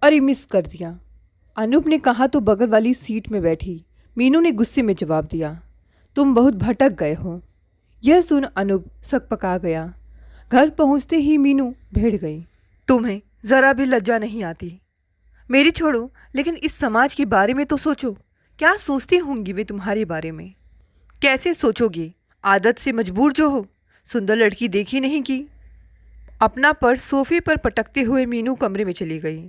अरे मिस कर दिया। अनूप ने कहा तो बगल वाली सीट में बैठी मीनू ने गुस्से में जवाब दिया, तुम बहुत भटक गए हो। यह सुन अनूप सकपका गया। घर पहुंचते ही मीनू भिड़ गई। तुम्हें ज़रा भी लज्जा नहीं आती? मेरी छोड़ो, लेकिन इस समाज के बारे में तो सोचो। क्या सोचती होंगी वे तुम्हारे बारे में? कैसे सोचोगी? आदत से मजबूर जो हो। सुंदर लड़की देखी नहीं की। अपना पर्स सोफे पर पटकते हुए मीनू कमरे में चली गई।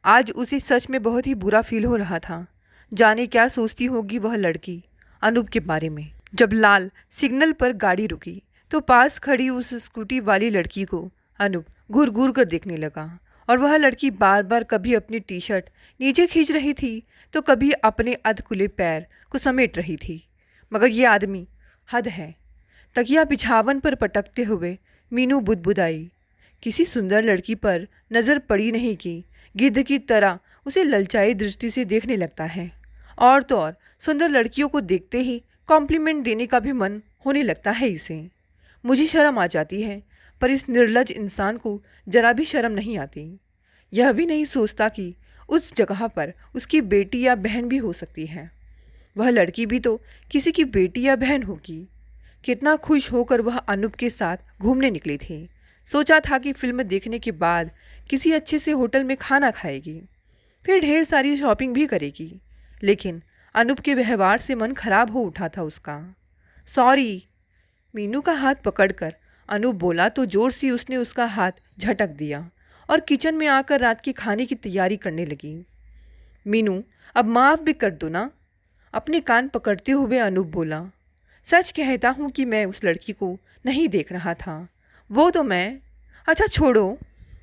आज उसे सच में बहुत ही बुरा फील हो रहा था। जाने क्या सोचती होगी वह लड़की अनूप के बारे में। जब लाल सिग्नल पर गाड़ी रुकी तो पास खड़ी उस स्कूटी वाली लड़की को अनूप घूर घूर कर देखने लगा, और वह लड़की बार बार कभी अपनी टी शर्ट नीचे खींच रही थी तो कभी अपने अधखुले पैर को समेट रही थी। मगर ये आदमी हद है। तकिया बिछावन पर पटकते हुए मीनू बुदबुदाई। किसी सुंदर लड़की पर नज़र पड़ी नहीं कि गिद्ध की तरह उसे ललचाई दृष्टि से देखने लगता है। और तो और सुंदर लड़कियों को देखते ही कॉम्प्लीमेंट देने का भी मन होने लगता है इसे। मुझे शर्म आ जाती है, पर इस निर्लज इंसान को जरा भी शर्म नहीं आती। यह भी नहीं सोचता कि उस जगह पर उसकी बेटी या बहन भी हो सकती है। वह लड़की भी तो किसी की बेटी या बहन होगी। कितना खुश होकर वह अनूप के साथ घूमने निकली थी। सोचा था कि फिल्म देखने के बाद किसी अच्छे से होटल में खाना खाएगी, फिर ढेर सारी शॉपिंग भी करेगी। लेकिन अनूप के व्यवहार से मन खराब हो उठा था उसका। सॉरी। मीनू का हाथ पकड़कर अनूप बोला तो जोर से उसने उसका हाथ झटक दिया और किचन में आकर रात के खाने की तैयारी करने लगी। मीनू, अब माफ़ भी कर दो ना। अपने कान पकड़ते हुए अनूप बोला, सच कहता हूँ कि मैं उस लड़की को नहीं देख रहा था। वो तो मैं। अच्छा छोड़ो,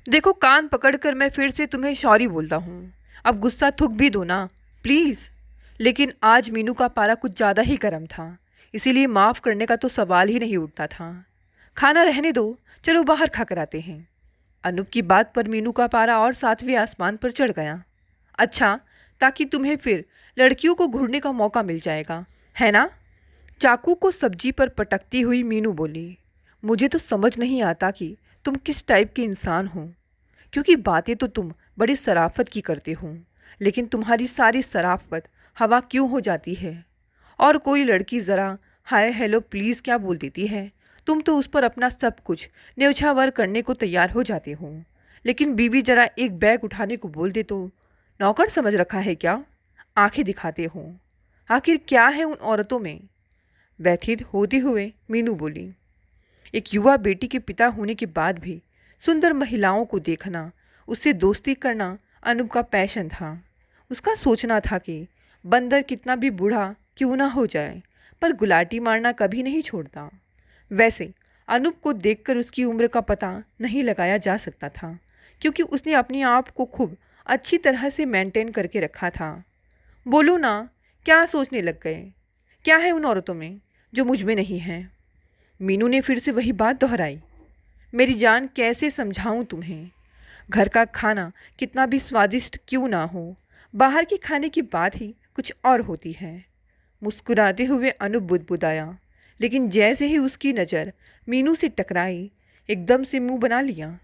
देखो कान पकड़कर मैं फिर से तुम्हें सॉरी बोलता हूँ। अब गुस्सा थूक भी दो ना प्लीज़। लेकिन आज मीनू का पारा कुछ ज़्यादा ही गर्म था, इसीलिए माफ़ करने का तो सवाल ही नहीं उठता था। खाना रहने दो, चलो बाहर खा कर आते हैं। अनूप की बात पर मीनू का पारा और सातवें आसमान पर चढ़ गया। अच्छा, ताकि तुम्हें फिर लड़कियों को घूरने का मौका मिल जाएगा, है ना? चाकू को सब्जी पर पटकती हुई मीनू बोली, मुझे तो समझ नहीं आता कि तुम किस टाइप के इंसान हो, क्योंकि बातें तो तुम बड़ी शराफत की करते हो, लेकिन तुम्हारी सारी शराफत हवा क्यों हो जाती है? और कोई लड़की ज़रा हाय हेलो प्लीज़ क्या बोल देती है, तुम तो उस पर अपना सब कुछ न्यौछावर करने को तैयार हो जाते हो। लेकिन बीवी ज़रा एक बैग उठाने को बोल दे तो नौकर समझ रखा है क्या? आंखें दिखाते हो। आखिर क्या है उन औरतों में? व्यथित होते हुए मीनू बोली, एक युवा बेटी के पिता होने के बाद भी सुंदर महिलाओं को देखना, उससे दोस्ती करना अनूप का पैशन था। उसका सोचना था कि बंदर कितना भी बूढ़ा क्यों ना हो जाए, पर गुलाटी मारना कभी नहीं छोड़ता। वैसे अनूप को देखकर उसकी उम्र का पता नहीं लगाया जा सकता था, क्योंकि उसने अपने आप को खूब अच्छी तरह से मेंटेन करके रखा था। बोलो ना, क्या सोचने लग गए? क्या है उन औरतों में जो मुझ में नहीं है? मीनू ने फिर से वही बात दोहराई। मेरी जान, कैसे समझाऊं तुम्हें? घर का खाना कितना भी स्वादिष्ट क्यों ना हो, बाहर के खाने की बात ही कुछ और होती है। मुस्कुराते हुए अनूप बुदबुदाया, लेकिन जैसे ही उसकी नज़र मीनू से टकराई एकदम से मुंह बना लिया।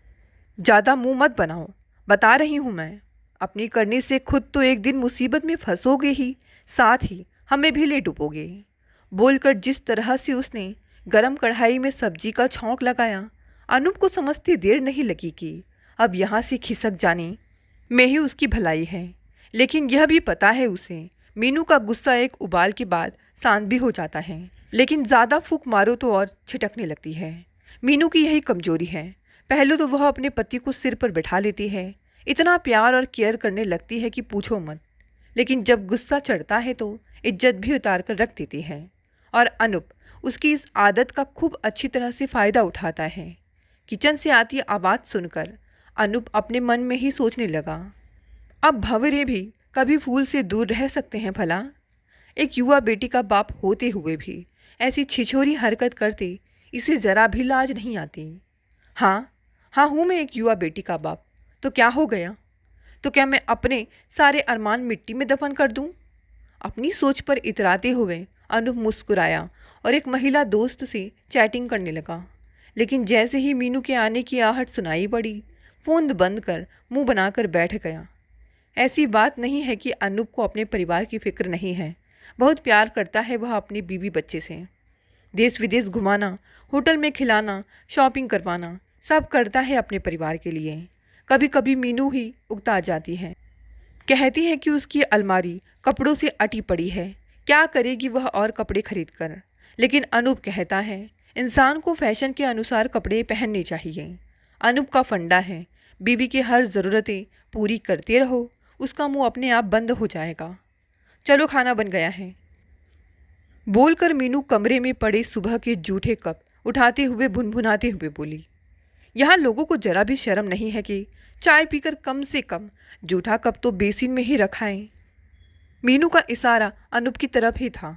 ज़्यादा मुंह मत बनाओ, बता रही हूँ मैं। अपनी करनी से खुद तो एक दिन मुसीबत में फंसोगे ही, साथ ही हमें भी ले डूबोगे। बोलकर जिस तरह से उसने गरम कढ़ाई में सब्जी का छौंक लगाया, अनूप को समझती देर नहीं लगी कि अब यहाँ से खिसक जाने में ही उसकी भलाई है। लेकिन यह भी पता है उसे, मीनू का गुस्सा एक उबाल के बाद शांत भी हो जाता है, लेकिन ज़्यादा फूंक मारो तो और छिटकने लगती है। मीनू की यही कमजोरी है। पहले तो वह अपने पति को सिर पर बैठा लेती है, इतना प्यार और केयर करने लगती है कि पूछो मत। लेकिन जब गुस्सा चढ़ता है तो इज्जत भी उतार कर रख देती है, और अनूप उसकी इस आदत का खूब अच्छी तरह से फ़ायदा उठाता है। किचन से आती आवाज़ सुनकर अनूप अपने मन में ही सोचने लगा, अब भंवरे भी कभी फूल से दूर रह सकते हैं भला? एक युवा बेटी का बाप होते हुए भी ऐसी छिछोरी हरकत करते इसे ज़रा भी लाज नहीं आती। हाँ हाँ, हूँ मैं एक युवा बेटी का बाप, तो क्या हो गया? तो क्या मैं अपने सारे अरमान मिट्टी में दफन कर दूँ? अपनी सोच पर इतराते हुए अनूप मुस्कुराया और एक महिला दोस्त से चैटिंग करने लगा। लेकिन जैसे ही मीनू के आने की आहट सुनाई पड़ी, फ़ोन बंद कर मुंह बनाकर बैठ गया। ऐसी बात नहीं है कि अनूप को अपने परिवार की फिक्र नहीं है। बहुत प्यार करता है वह अपनी बीवी बच्चे से। देश विदेश घुमाना, होटल में खिलाना, शॉपिंग करवाना, सब करता है अपने परिवार के लिए। कभी कभी मीनू ही उकता जाती है, कहती है कि उसकी अलमारी कपड़ों से अटी पड़ी है, क्या करेगी वह और कपड़े खरीद कर। लेकिन अनूप कहता है इंसान को फैशन के अनुसार कपड़े पहनने चाहिए। अनूप का फंडा है, बीवी की हर ज़रूरतें पूरी करते रहो, उसका मुंह अपने आप बंद हो जाएगा। चलो खाना बन गया है, बोलकर मीनू कमरे में पड़े सुबह के जूठे कप उठाते हुए भुनभुनाते हुए बोली। यहाँ लोगों को जरा भी शर्म नहीं है कि चाय पीकर कम से कम जूठा कप तो बेसिन में ही रखाएं। मीनू का इशारा अनूप की तरफ ही था,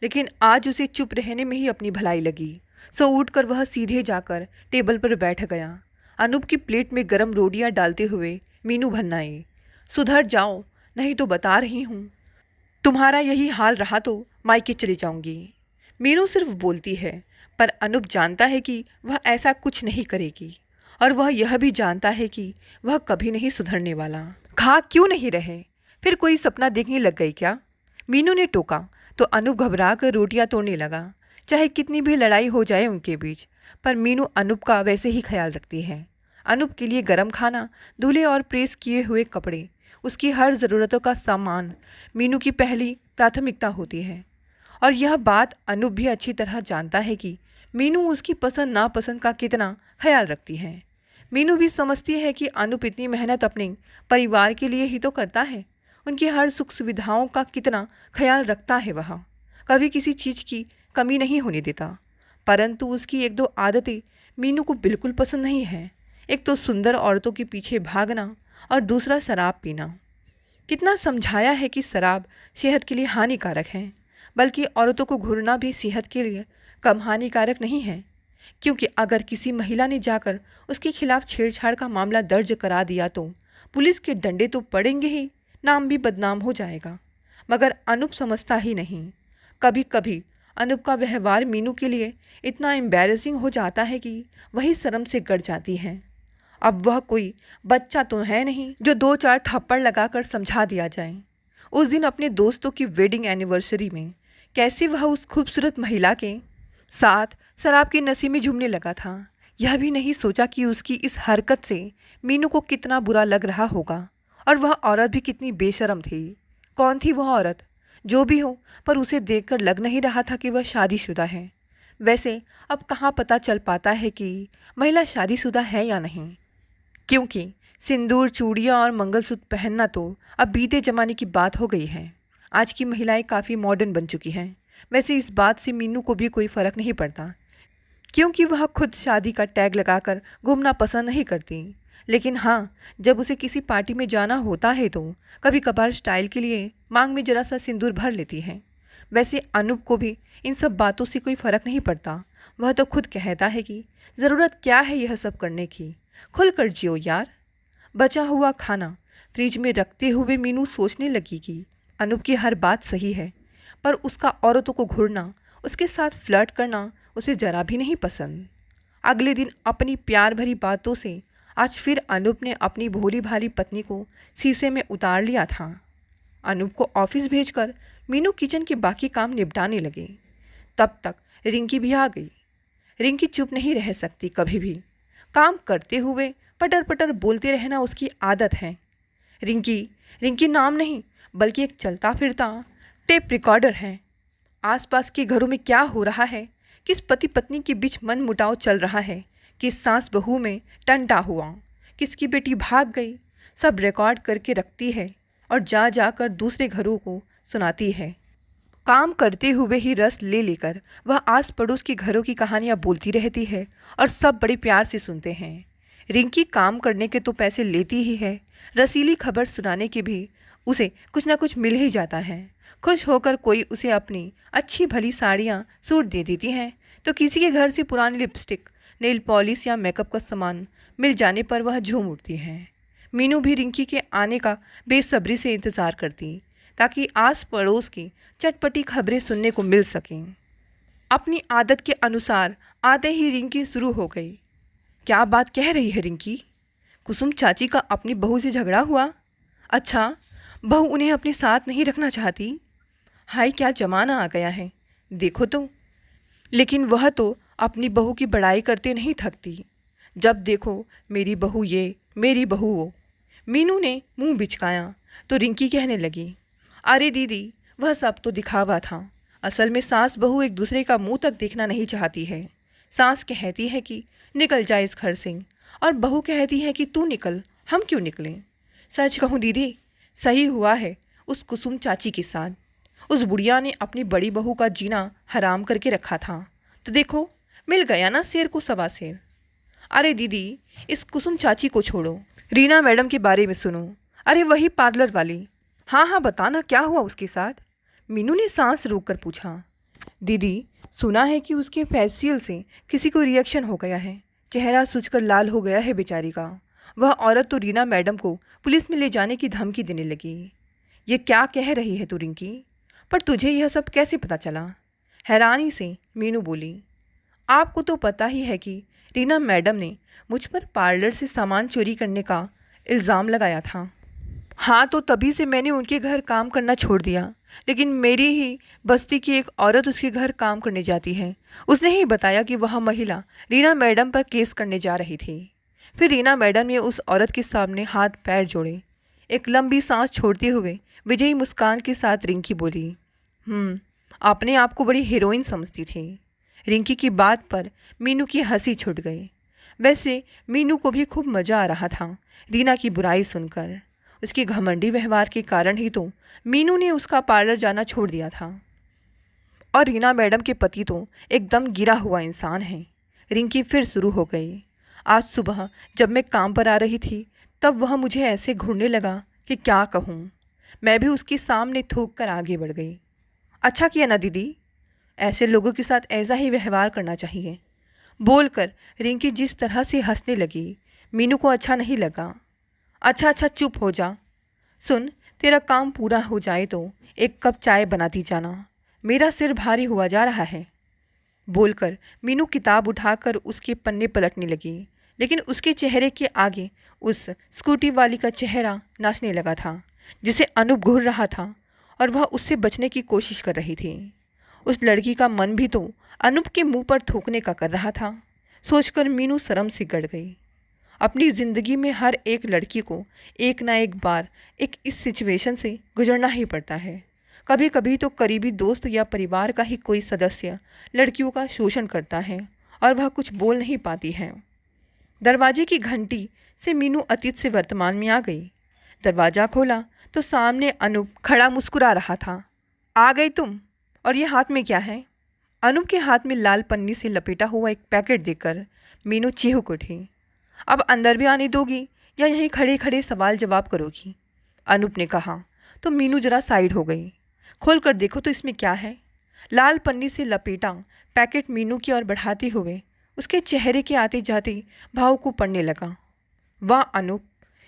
लेकिन आज उसे चुप रहने में ही अपनी भलाई लगी। सो उठकर वह सीधे जाकर टेबल पर बैठ गया। अनूप की प्लेट में गरम रोटियां डालते हुए मीनू भन्नाई, सुधर जाओ नहीं तो बता रही हूँ, तुम्हारा यही हाल रहा तो मायके चली जाऊंगी। मीनू सिर्फ बोलती है, पर अनूप जानता है कि वह ऐसा कुछ नहीं करेगी, और वह यह भी जानता है कि वह कभी नहीं सुधरने वाला। खा क्यों नहीं रहे, फिर कोई सपना देखने लग गई क्या? मीनू ने टोका तो अनूप घबरा कर रोटियां तोड़ने लगा। चाहे कितनी भी लड़ाई हो जाए उनके बीच, पर मीनू अनूप का वैसे ही ख्याल रखती है। अनूप के लिए गर्म खाना, धुले और प्रेस किए हुए कपड़े, उसकी हर ज़रूरतों का सामान मीनू की पहली प्राथमिकता होती है। और यह बात अनूप भी अच्छी तरह जानता है कि मीनू उसकी पसंद नापसंद का कितना ख्याल रखती है। मीनू भी समझती है कि अनूप इतनी मेहनत अपने परिवार के लिए ही तो करता है, उनकी हर सुख सुविधाओं का कितना ख्याल रखता है। वह कभी किसी चीज़ की कमी नहीं होने देता, परंतु उसकी एक दो आदतें मीनू को बिल्कुल पसंद नहीं है। एक तो सुंदर औरतों के पीछे भागना, और दूसरा शराब पीना। कितना समझाया है कि शराब सेहत के लिए हानिकारक है, बल्कि औरतों को घूरना भी सेहत के लिए कम हानिकारक नहीं है, क्योंकि अगर किसी महिला ने जाकर उसके खिलाफ छेड़छाड़ का मामला दर्ज करा दिया तो पुलिस के डंडे तो पड़ेंगे ही, नाम भी बदनाम हो जाएगा। मगर अनूप समझता ही नहीं। कभी कभी अनूप का व्यवहार मीनू के लिए इतना एम्बैरेसिंग हो जाता है कि वही शर्म से गड़ जाती है। अब वह कोई बच्चा तो है नहीं जो दो चार थप्पड़ लगाकर समझा दिया जाए। उस दिन अपने दोस्तों की वेडिंग एनिवर्सरी में कैसे वह उस खूबसूरत महिला के साथ शराब के नशे में झूमने लगा था, यह भी नहीं सोचा कि उसकी इस हरकत से मीनू को कितना बुरा लग रहा होगा, और वह औरत भी कितनी बेशर्म थी। कौन थी वह औरत? जो भी हो, पर उसे देखकर लग नहीं रहा था कि वह शादीशुदा है। वैसे अब कहाँ पता चल पाता है कि महिला शादीशुदा है या नहीं, क्योंकि सिंदूर, चूड़ियाँ और मंगलसूत्र पहनना तो अब बीते ज़माने की बात हो गई है। आज की महिलाएं काफ़ी मॉडर्न बन चुकी हैं। वैसे इस बात से मीनू को भी कोई फ़र्क नहीं पड़ता, क्योंकि वह खुद शादी का टैग लगाकर घूमना पसंद नहीं करती। लेकिन हाँ, जब उसे किसी पार्टी में जाना होता है तो कभी कभार स्टाइल के लिए मांग में जरा सा सिंदूर भर लेती है। वैसे अनूप को भी इन सब बातों से कोई फ़र्क नहीं पड़ता। वह तो खुद कहता है कि ज़रूरत क्या है यह सब करने की, खुल कर जियो यार। बचा हुआ खाना फ्रिज में रखते हुए मीनू सोचने लगी कि अनूप की हर बात सही है, पर उसका औरतों को घूरना, उसके साथ फ्लर्ट करना उसे जरा भी नहीं पसंद। अगले दिन अपनी प्यार भरी बातों से आज फिर अनूप ने अपनी भोली भाली पत्नी को शीशे में उतार लिया था। अनूप को ऑफिस भेजकर मीनू किचन के बाकी काम निपटाने लगे। तब तक रिंकी भी आ गई। रिंकी चुप नहीं रह सकती कभी भी। काम करते हुए पटर पटर बोलते रहना उसकी आदत है। रिंकी रिंकी नाम नहीं, बल्कि एक चलता फिरता टेप रिकॉर्डर है। आसपास के घरों में क्या हो रहा है, किस पति पत्नी के बीच मन मुटाव चल रहा है, किस सास बहू में टंटा हुआ, किसकी बेटी भाग गई, सब रिकॉर्ड करके रखती है और जा जाकर दूसरे घरों को सुनाती है। काम करते हुए ही रस ले लेकर वह आस पड़ोस के घरों की कहानियाँ बोलती रहती है और सब बड़े प्यार से सुनते हैं। रिंकी काम करने के तो पैसे लेती ही है, रसीली खबर सुनाने के भी उसे कुछ ना कुछ मिल ही जाता है। खुश होकर कोई उसे अपनी अच्छी भली साड़ियाँ सूट दे देती हैं, तो किसी के घर से पुरानी लिपस्टिक, नेल पॉलिश या मेकअप का सामान मिल जाने पर वह झूम उठती है। मीनू भी रिंकी के आने का बेसब्री से इंतज़ार करती, ताकि आस पड़ोस की चटपटी खबरें सुनने को मिल सकें। अपनी आदत के अनुसार आते ही रिंकी शुरू हो गई। क्या बात कह रही है रिंकी? कुसुम चाची का अपनी बहू से झगड़ा हुआ? अच्छा, बहू उन्हें अपने साथ नहीं रखना चाहती? हाय क्या ज़माना आ गया है, देखो तो। लेकिन वह तो अपनी बहू की बड़ाई करते नहीं थकती। जब देखो मेरी बहू ये, मेरी बहू वो। मीनू ने मुंह बिचकाया तो रिंकी कहने लगी, अरे दीदी, वह सब तो दिखावा था। असल में सास बहू एक दूसरे का मुंह तक देखना नहीं चाहती है। सास कहती है कि निकल जाए इस घर से, और बहू कहती है कि तू निकल, हम क्यों निकलें। सच कहूँ दीदी, सही हुआ है उस कुसुम चाची के साथ। उस बुढ़िया ने अपनी बड़ी बहू का जीना हराम करके रखा था, तो देखो मिल गया ना शेर को सवा शेर। अरे दीदी, इस कुसुम चाची को छोड़ो, रीना मैडम के बारे में सुनो। अरे वही पार्लर वाली। हाँ हाँ, बताना क्या हुआ उसके साथ। मीनू ने सांस रोक कर पूछा। दीदी, सुना है कि उसके फेशियल से किसी को रिएक्शन हो गया है, चेहरा सूजकर लाल हो गया है बेचारी का। वह औरत तो रीना मैडम को पुलिस में ले जाने की धमकी देने लगी। ये क्या कह रही है तू रिंकी? पर तुझे यह सब कैसे पता चला? हैरानी से मीनू बोली। आपको तो पता ही है कि रीना मैडम ने मुझ पर पार्लर से सामान चोरी करने का इल्ज़ाम लगाया था। हाँ, तो तभी से मैंने उनके घर काम करना छोड़ दिया। लेकिन मेरी ही बस्ती की एक औरत उसके घर काम करने जाती है। उसने ही बताया कि वह महिला रीना मैडम पर केस करने जा रही थी। फिर रीना मैडम ने उस औरत के सामने हाथ पैर जोड़े। एक लंबी सांस छोड़ते हुए विजयी मुस्कान के साथ रिंकी बोली, आपने आपको बड़ी हीरोइन समझती थी। रिंकी की बात पर मीनू की हंसी छूट गई। वैसे मीनू को भी खूब मज़ा आ रहा था रीना की बुराई सुनकर। उसके घमंडी व्यवहार के कारण ही तो मीनू ने उसका पार्लर जाना छोड़ दिया था। और रीना मैडम के पति तो एकदम गिरा हुआ इंसान है। रिंकी फिर शुरू हो गई। आज सुबह जब मैं काम पर आ रही थी तब वह मुझे ऐसे घूरने लगा कि क्या कहूँ। मैं भी उसके सामने थूक कर आगे बढ़ गई। अच्छा किया ना दीदी, ऐसे लोगों के साथ ऐसा ही व्यवहार करना चाहिए। बोलकर रिंकी जिस तरह से हंसने लगी, मीनू को अच्छा नहीं लगा। अच्छा अच्छा चुप हो जा। सुन, तेरा काम पूरा हो जाए तो एक कप चाय बनाती जाना, मेरा सिर भारी हुआ जा रहा है। बोलकर मीनू किताब उठाकर उसके पन्ने पलटने लगी। लेकिन उसके चेहरे के आगे उस स्कूटी वाली का चेहरा नाचने लगा था, जिसे अनूप घूर रहा था और वह उससे बचने की कोशिश कर रही थी। उस लड़की का मन भी तो अनूप के मुंह पर थूकने का कर रहा था। सोचकर मीनू शर्म से गड़ गई। अपनी ज़िंदगी में हर एक लड़की को एक ना एक बार एक इस सिचुएशन से गुजरना ही पड़ता है। कभी कभी तो करीबी दोस्त या परिवार का ही कोई सदस्य लड़कियों का शोषण करता है और वह कुछ बोल नहीं पाती है। दरवाजे की घंटी से मीनू अतीत से वर्तमान में आ गई। दरवाज़ा खोला तो सामने अनूप खड़ा मुस्कुरा रहा था। आ गई तुम? और ये हाथ में क्या है? अनूप के हाथ में लाल पन्नी से लपेटा हुआ एक पैकेट देखकर मीनू चिहुक उठी। अब अंदर भी आने दोगी या यहीं खड़े खड़े सवाल जवाब करोगी? अनूप ने कहा तो मीनू जरा साइड हो गई। खोल कर देखो तो इसमें क्या है। लाल पन्नी से लपेटा पैकेट मीनू की ओर बढ़ाते हुए उसके चेहरे के आते जाते भाव को पढ़ने लगा। वाह अनूप,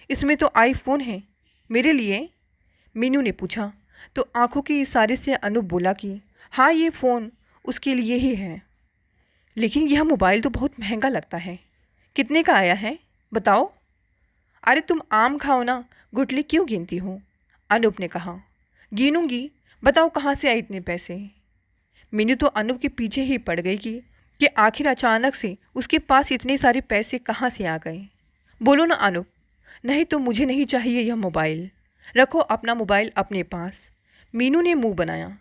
इसमें तो आईफोन है, मेरे लिए? मीनू ने पूछा तो आंखों के इशारे से अनूप बोला कि हाँ, ये फ़ोन उसके लिए ही है। लेकिन यह मोबाइल तो बहुत महंगा लगता है। कितने का आया है बताओ? अरे तुम आम खाओ ना, गुटली क्यों गिनती हो? अनूप ने कहा। गिनूंगी, बताओ कहाँ से आए इतने पैसे? मीनू तो अनूप के पीछे ही पड़ गई कि आखिर अचानक से उसके पास इतने सारे पैसे कहाँ से आ गए। बोलो ना अनूप, नहीं तो मुझे नहीं चाहिए यह मोबाइल। रखो अपना मोबाइल अपने पास। मीनू ने मुंह बनाया।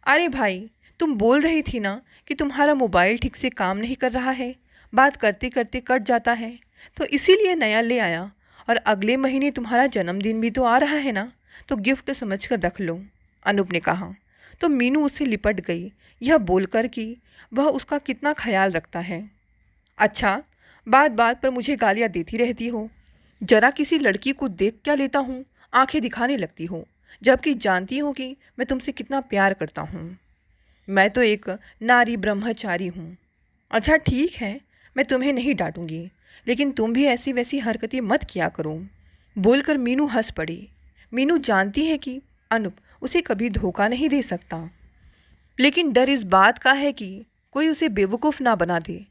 अरे भाई, तुम बोल रही थी ना कि तुम्हारा मोबाइल ठीक से काम नहीं कर रहा है, बात करते करते कट जाता है, तो इसीलिए नया ले आया। और अगले महीने तुम्हारा जन्मदिन भी तो आ रहा है ना, तो गिफ्ट समझकर रख लो, अनूप ने कहा। तो मीनू उससे लिपट गई, यह बोलकर कि वह उसका कितना ख्याल रखता है। अच्छा, बात बात पर मुझे गालियाँ देती रहती हो। जरा किसी लड़की को देख क्या लेता हूँ, आंखें दिखाने लगती हो, जबकि जानती हो कि मैं तुमसे कितना प्यार करता हूँ। मैं तो एक नारी ब्रह्मचारी हूँ। अच्छा ठीक है, मैं तुम्हें नहीं डांटूंगी, लेकिन तुम भी ऐसी वैसी हरकतें मत किया करो। बोलकर मीनू हंस पड़ी। मीनू जानती है कि अनूप उसे कभी धोखा नहीं दे सकता, लेकिन डर इस बात का है कि कोई उसे बेवकूफ़ ना बना दे।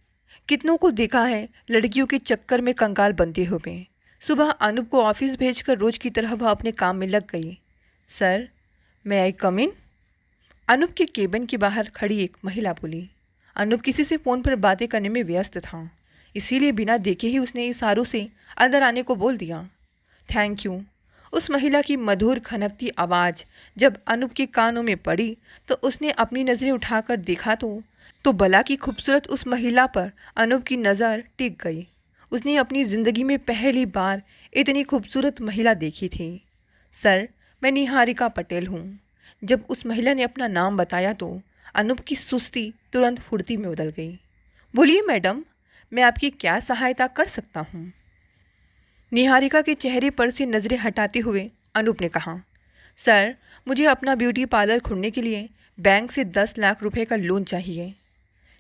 कितनों को देखा है लड़कियों के चक्कर में कंगाल बनते हुए, सुबह अनूप को ऑफिस भेजकर रोज की तरह वह अपने काम में लग गई। सर, मैं आई कम इन? अनूप के केबिन के बाहर खड़ी एक महिला बोली। अनूप किसी से फ़ोन पर बातें करने में व्यस्त था, इसीलिए बिना देखे ही उसने इशारों से अंदर आने को बोल दिया। Thank you. उस महिला की मधुर खनकती आवाज़ जब अनूप के कानों में पड़ी तो उसने अपनी नज़रें उठाकर देखा तो भला की खूबसूरत उस महिला पर अनूप की नज़र टिक गई। उसने अपनी ज़िंदगी में पहली बार इतनी खूबसूरत महिला देखी थी। सर, मैं निहारिका पटेल हूँ। जब उस महिला ने अपना नाम बताया तो अनूप की सुस्ती तुरंत फुर्ती में बदल गई। बोलिए मैडम, मैं आपकी क्या सहायता कर सकता हूँ? निहारिका के चेहरे पर से नज़रें हटाते हुए अनूप ने कहा। सर, मुझे अपना ब्यूटी पार्लर खोलने के लिए बैंक से 10 लाख रुपए का लोन चाहिए।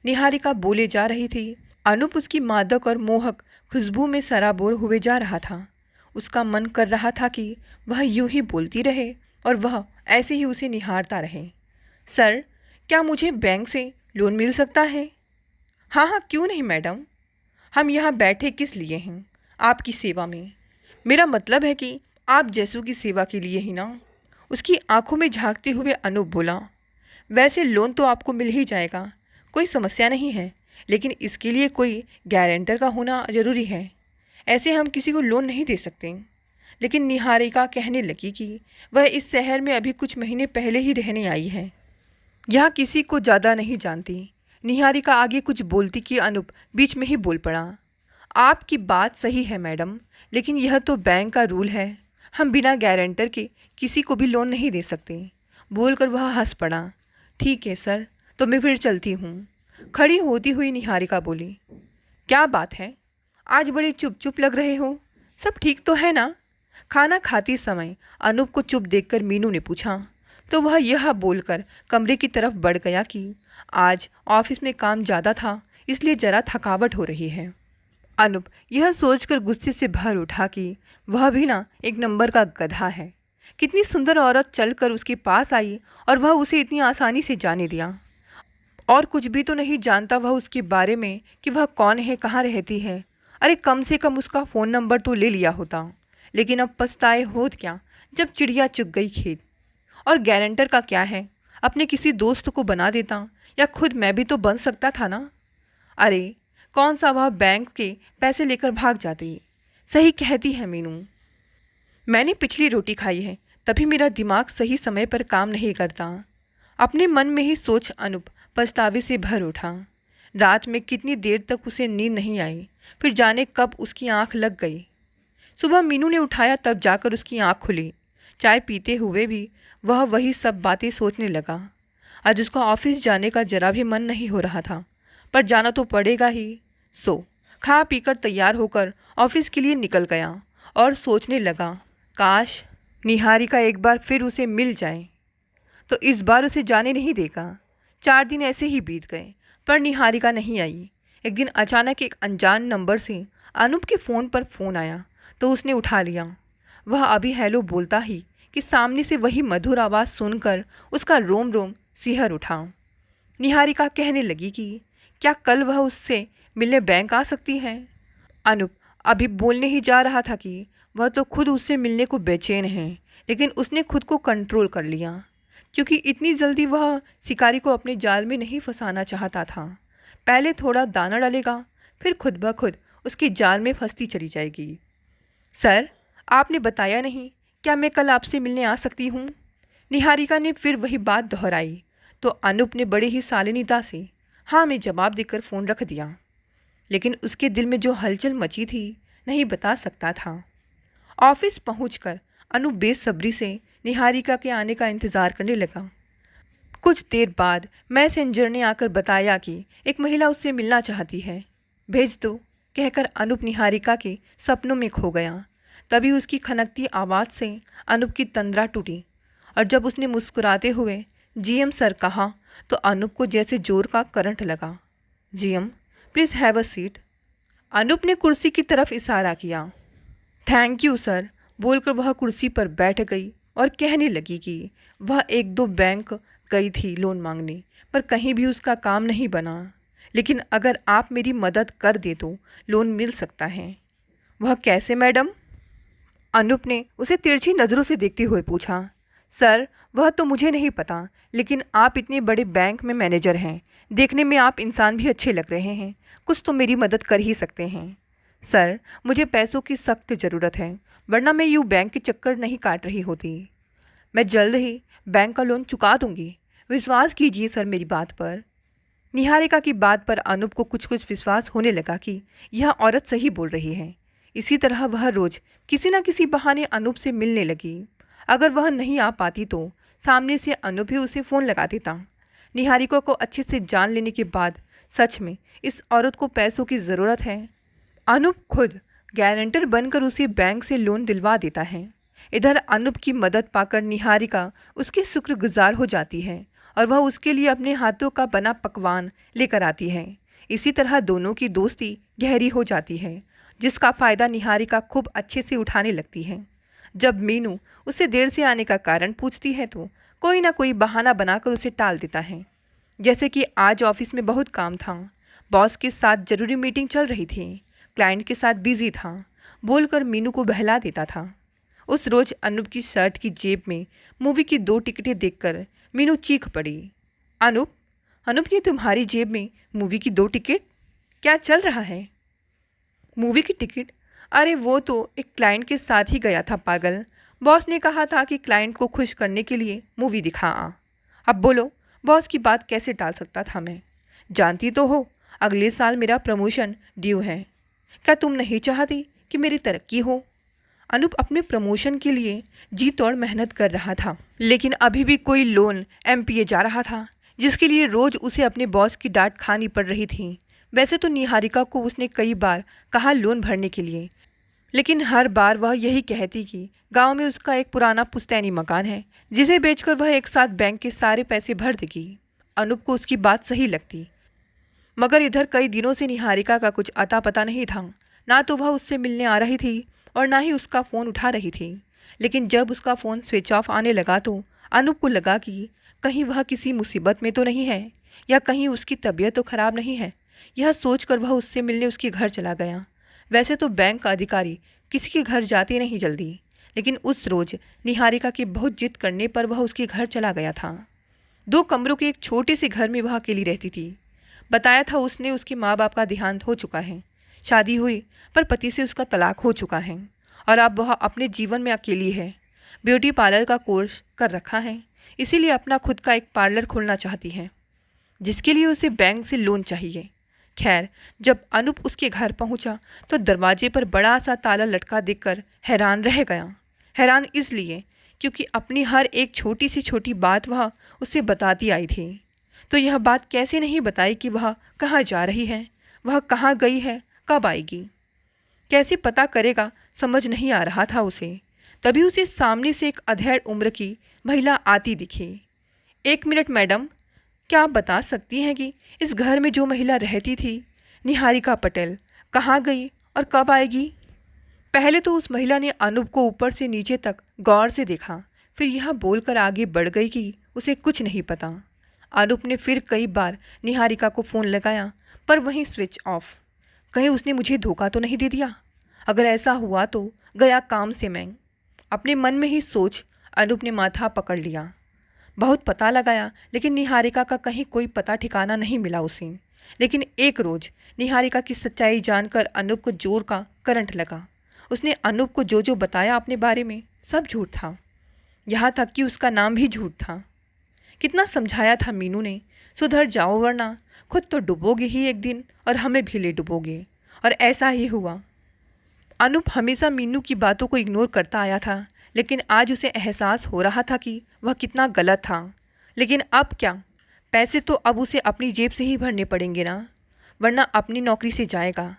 निहारिका बोले जा रही थी। अनूप उसकी मादक और मोहक खुशबू में सराबोर हुए जा रहा था। उसका मन कर रहा था कि वह यूं ही बोलती रहे और वह ऐसे ही उसे निहारता रहे। सर, क्या मुझे बैंक से लोन मिल सकता है? हाँ हाँ, क्यों नहीं मैडम। हम यहाँ बैठे किस लिए हैं? आपकी सेवा में। मेरा मतलब है कि आप जैसों की सेवा के लिए ही ना। उसकी आंखों में झांकते हुए अनूप बोला। वैसे लोन तो आपको मिल ही जाएगा, कोई समस्या नहीं है, लेकिन इसके लिए कोई गारंटर का होना ज़रूरी है। ऐसे हम किसी को लोन नहीं दे सकते। लेकिन निहारिका कहने लगी कि वह इस शहर में अभी कुछ महीने पहले ही रहने आई है, यहाँ किसी को ज़्यादा नहीं जानती। निहारिका आगे कुछ बोलती कि अनूप बीच में ही बोल पड़ा। आपकी बात सही है मैडम, लेकिन यह तो बैंक का रूल है। हम बिना गारंटर के किसी को भी लोन नहीं दे सकते। बोलकर वह हंस पड़ा। ठीक है सर, तो मैं फिर चलती हूँ। खड़ी होती हुई निहारिका बोली। क्या बात है, आज बड़े चुप चुप लग रहे हो? सब ठीक तो है ना? खाना खाते समय अनूप को चुप देखकर मीनू ने पूछा तो वह यह बोलकर कमरे की तरफ बढ़ गया कि आज ऑफिस में काम ज़्यादा था, इसलिए ज़रा थकावट हो रही है। अनूप यह सोचकर गुस्से से भर उठा कि वह भी ना एक नंबर का गधा है। कितनी सुंदर औरत चलकर उसके पास आई और वह उसे इतनी आसानी से जाने दिया। और कुछ भी तो नहीं जानता वह उसके बारे में कि वह कौन है, कहाँ रहती है। अरे कम से कम उसका फ़ोन नंबर तो ले लिया होता। लेकिन अब पछताए होत क्या जब चिड़िया चुग गई खेत। और गारंटर का क्या है, अपने किसी दोस्त को बना देता, या खुद मैं भी तो बन सकता था ना। अरे कौन सा वह बैंक के पैसे लेकर भाग जाती। सही कहती है मीनू, मैंने पिछली रोटी खाई है, तभी मेरा दिमाग सही समय पर काम नहीं करता। अपने मन में ही सोच अनूप पछतावे से भर उठा। रात में कितनी देर तक उसे नींद नहीं आई, फिर जाने कब उसकी आंख लग गई। सुबह मीनू ने उठाया तब जाकर उसकी आंख खुली। चाय पीते हुए भी वह वही सब बातें सोचने लगा। आज उसका ऑफिस जाने का जरा भी मन नहीं हो रहा था, पर जाना तो पड़ेगा ही। सो खा पीकर तैयार होकर ऑफिस के लिए निकल गया और सोचने लगा, काश निहारिका एक बार फिर उसे मिल जाए तो इस बार उसे जाने नहीं देगा। 4 दिन ऐसे ही बीत गए, पर निहारिका नहीं आई। एक दिन अचानक एक अनजान नंबर से अनूप के फ़ोन पर फ़ोन आया तो उसने उठा लिया। वह अभी हेलो बोलता ही कि सामने से वही मधुर आवाज़ सुनकर उसका रोम रोम सिहर उठा। निहारिका कहने लगी कि क्या कल वह उससे मिलने बैंक आ सकती है। अनूप अभी बोलने ही जा रहा था कि वह तो खुद उससे मिलने को बेचैन है, लेकिन उसने खुद को कंट्रोल कर लिया, क्योंकि इतनी जल्दी वह शिकारी को अपने जाल में नहीं फंसाना चाहता था। पहले थोड़ा दाना डालेगा, फिर खुद ब खुद उसके जाल में फंसती चली जाएगी। सर, आपने बताया नहीं, क्या मैं कल आपसे मिलने आ सकती हूँ? निहारिका ने फिर वही बात दोहराई तो अनूप ने बड़े ही शालीनता से हाँ में जवाब देकर फ़ोन रख दिया। लेकिन उसके दिल में जो हलचल मची थी नहीं बता सकता था। ऑफिस पहुंचकर अनूप बेसब्री से निहारिका के आने का इंतज़ार करने लगा। कुछ देर बाद मैसेंजर ने आकर बताया कि एक महिला उससे मिलना चाहती है, भेज दो कहकर अनूप निहारिका के सपनों में खो गया। तभी उसकी खनकती आवाज़ से अनूप की तंद्रा टूटी और जब उसने मुस्कुराते हुए जीएम सर कहा तो अनूप को जैसे जोर का करंट लगा। GM please have a seat. Anup ने कुर्सी की तरफ इशारा किया। थैंक यू सर बोलकर वह कुर्सी पर बैठ गई और कहने लगी कि वह 1-2 बैंक गई थी लोन मांगने, पर कहीं भी उसका काम नहीं बना। लेकिन अगर आप मेरी मदद कर दे तो लोन मिल सकता है। वह कैसे मैडम? अनूप ने उसे तिरछी नज़रों से देखते हुए पूछा। सर, वह तो मुझे नहीं पता, लेकिन आप इतने बड़े बैंक में मैनेजर हैं। देखने में आप इंसान भी अच्छे लग रहे हैं। कुछ तो मेरी मदद कर ही सकते हैं। सर, मुझे पैसों की सख्त ज़रूरत है, वरना मैं यूँ बैंक के चक्कर नहीं काट रही होती। मैं जल्द ही बैंक का लोन चुका दूंगी। विश्वास कीजिए सर मेरी बात पर। निहारिका की बात पर अनूप को कुछ कुछ विश्वास होने लगा कि यह औरत सही बोल रही है। इसी तरह वह रोज़ किसी न किसी बहाने अनूप से मिलने लगी। अगर वह नहीं आ पाती तो सामने से अनूप ही उसे फ़ोन लगा देता। निहारिका को अच्छे से जान लेने के बाद सच में इस औरत को पैसों की ज़रूरत है। अनूप खुद गारंटर बनकर उसे बैंक से लोन दिलवा देता है। इधर अनूप की मदद पाकर निहारिका उसकी शुक्रगुजार हो जाती है और वह उसके लिए अपने हाथों का बना पकवान लेकर आती है। इसी तरह दोनों की दोस्ती गहरी हो जाती है, जिसका फ़ायदा निहारिका खूब अच्छे से उठाने लगती है। जब मीनू उसे देर से आने का कारण पूछती है तो कोई ना कोई बहाना बनाकर उसे टाल देता है। जैसे कि आज ऑफिस में बहुत काम था, बॉस के साथ ज़रूरी मीटिंग चल रही थी, क्लाइंट के साथ बिजी था, बोलकर मीनू को बहला देता था। उस रोज़ अनूप की शर्ट की जेब में मूवी की 2 टिकटें देखकर मीनू चीख पड़ी। अनूप, अनूप, ये तुम्हारी जेब में मूवी की 2 टिकट? क्या चल रहा है? मूवी की टिकट? अरे वो तो एक क्लाइंट के साथ ही गया था पागल। बॉस ने कहा था कि क्लाइंट को खुश करने के लिए मूवी दिखा आ। अब बोलो, बॉस की बात कैसे टाल सकता था मैं? जानती तो हो, अगले साल मेरा प्रमोशन ड्यू है। क्या तुम नहीं चाहती कि मेरी तरक्की हो? अनूप अपने प्रमोशन के लिए जी तोड़ मेहनत कर रहा था, लेकिन अभी भी कोई लोन एमपीए जा रहा था, जिसके लिए रोज़ उसे अपने बॉस की डांट खानी पड़ रही थी। वैसे तो निहारिका को उसने कई बार कहा लोन भरने के लिए, लेकिन हर बार वह यही कहती कि गांव में उसका एक पुराना पुश्तैनी मकान है, जिसे बेचकर वह एक साथ बैंक के सारे पैसे भर देगी। अनूप को उसकी बात सही लगती, मगर इधर कई दिनों से निहारिका का कुछ अता पता नहीं था। ना तो वह उससे मिलने आ रही थी और ना ही उसका फ़ोन उठा रही थी। लेकिन जब उसका फ़ोन स्विच ऑफ आने लगा तो अनूप को लगा कि कहीं वह किसी मुसीबत में तो नहीं है, या कहीं उसकी तबीयत तो ख़राब नहीं है। यह सोचकर वह उससे मिलने उसके घर चला गया। वैसे तो बैंक का अधिकारी किसी के घर जाते नहीं जल्दी, लेकिन उस रोज़ निहारिका की बहुत जिद करने पर वह उसके घर चला गया था। 2 कमरों के एक छोटे से घर में वह अकेली रहती थी। बताया था उसने उसके माँ बाप का देहांत हो चुका है। शादी हुई पर पति से उसका तलाक हो चुका है और अब वह अपने जीवन में अकेली है। ब्यूटी पार्लर का कोर्स कर रखा है, इसीलिए अपना खुद का एक पार्लर खोलना चाहती है, जिसके लिए उसे बैंक से लोन चाहिए। खैर, जब अनूप उसके घर पहुंचा तो दरवाजे पर बड़ा सा ताला लटका देखकर हैरान रह गया। हैरान इसलिए क्योंकि अपनी हर एक छोटी से छोटी बात वह उसे बताती आई थी, तो यह बात कैसे नहीं बताई कि वह कहाँ जा रही है, वह कहाँ गई है, कब आएगी, कैसे पता करेगा, समझ नहीं आ रहा था उसे। तभी उसे सामने से एक अधेड़ उम्र की महिला आती दिखी। 1 मिनट मैडम, क्या आप बता सकती हैं कि इस घर में जो महिला रहती थी, निहारिका पटेल, कहाँ गई और कब आएगी? पहले तो उस महिला ने अनूप को ऊपर से नीचे तक गौर से देखा, फिर यह बोलकर आगे बढ़ गई कि उसे कुछ नहीं पता। अनूप ने फिर कई बार निहारिका को फ़ोन लगाया, पर वहीं स्विच ऑफ। कहीं उसने मुझे धोखा तो नहीं दे दिया? अगर ऐसा हुआ तो गया काम से मैं। अपने मन में ही सोच अनूप ने माथा पकड़ लिया। बहुत पता लगाया, लेकिन निहारिका का कहीं कोई पता ठिकाना नहीं मिला उसे। लेकिन एक रोज़ निहारिका की सच्चाई जानकर अनूप को जोर का करंट लगा। उसने अनूप को जो जो बताया अपने बारे में, सब झूठ था। यहाँ तक कि उसका नाम भी झूठ था। कितना समझाया था मीनू ने, सुधर जाओ वरना खुद तो डूबोगे ही एक दिन और हमें भी ले डूबोगे। और ऐसा ही हुआ। अनूप हमेशा मीनू की बातों को इग्नोर करता आया था, लेकिन आज उसे एहसास हो रहा था कि वह कितना गलत था। लेकिन अब क्या? पैसे तो अब उसे अपनी जेब से ही भरने पड़ेंगे ना, वरना अपनी नौकरी से जाएगा।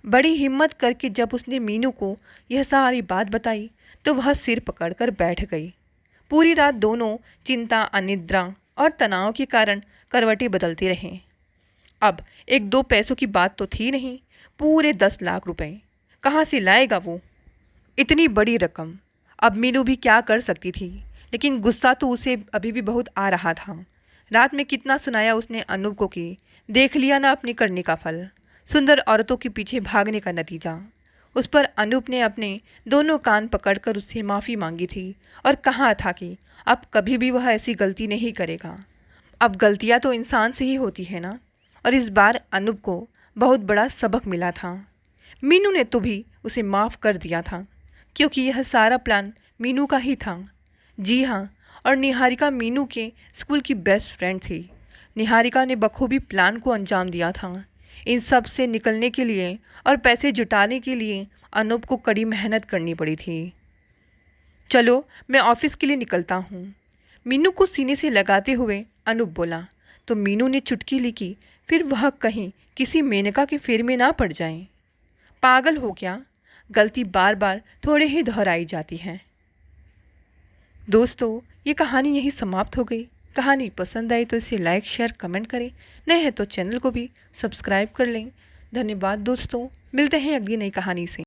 बड़ी हिम्मत करके जब उसने मीनू को यह सारी बात बताई तो वह सिर पकड़कर बैठ गई। पूरी रात दोनों चिंता, अनिद्रा और तनाव के कारण करवटें बदलते रहे। अब 1-2 पैसों की बात तो थी नहीं, पूरे 10 लाख रुपए कहाँ से लाएगा वो? इतनी बड़ी रकम। अब मीनू भी क्या कर सकती थी, लेकिन गुस्सा तो उसे अभी भी बहुत आ रहा था। रात में कितना सुनाया उसने अनूप को कि देख लिया ना अपने करने का फल, सुंदर औरतों के पीछे भागने का नतीजा। उस पर अनूप ने अपने दोनों कान पकड़कर उससे माफ़ी मांगी थी और कहा था कि अब कभी भी वह ऐसी गलती नहीं करेगा। अब गलतियां तो इंसान से ही होती है ना। और इस बार अनूप को बहुत बड़ा सबक मिला था। मीनू ने तो भी उसे माफ़ कर दिया था, क्योंकि यह सारा प्लान मीनू का ही था। जी हाँ, और निहारिका मीनू के स्कूल की बेस्ट फ्रेंड थी। निहारिका ने बखूबी प्लान को अंजाम दिया था। इन सब से निकलने के लिए और पैसे जुटाने के लिए अनूप को कड़ी मेहनत करनी पड़ी थी। चलो, मैं ऑफिस के लिए निकलता हूँ, मीनू को सीने से लगाते हुए अनूप बोला। तो मीनू ने चुटकी ली कि फिर वह कहीं किसी मेनका के फेर में ना पड़ जाए। पागल हो क्या, गलती बार बार थोड़े ही दोहराई जाती है। दोस्तों, ये कहानी यही समाप्त हो गई। कहानी पसंद आई तो इसे लाइक शेयर कमेंट करें। नए हैं तो चैनल को भी सब्सक्राइब कर लें। धन्यवाद दोस्तों, मिलते हैं अगली नई कहानी से।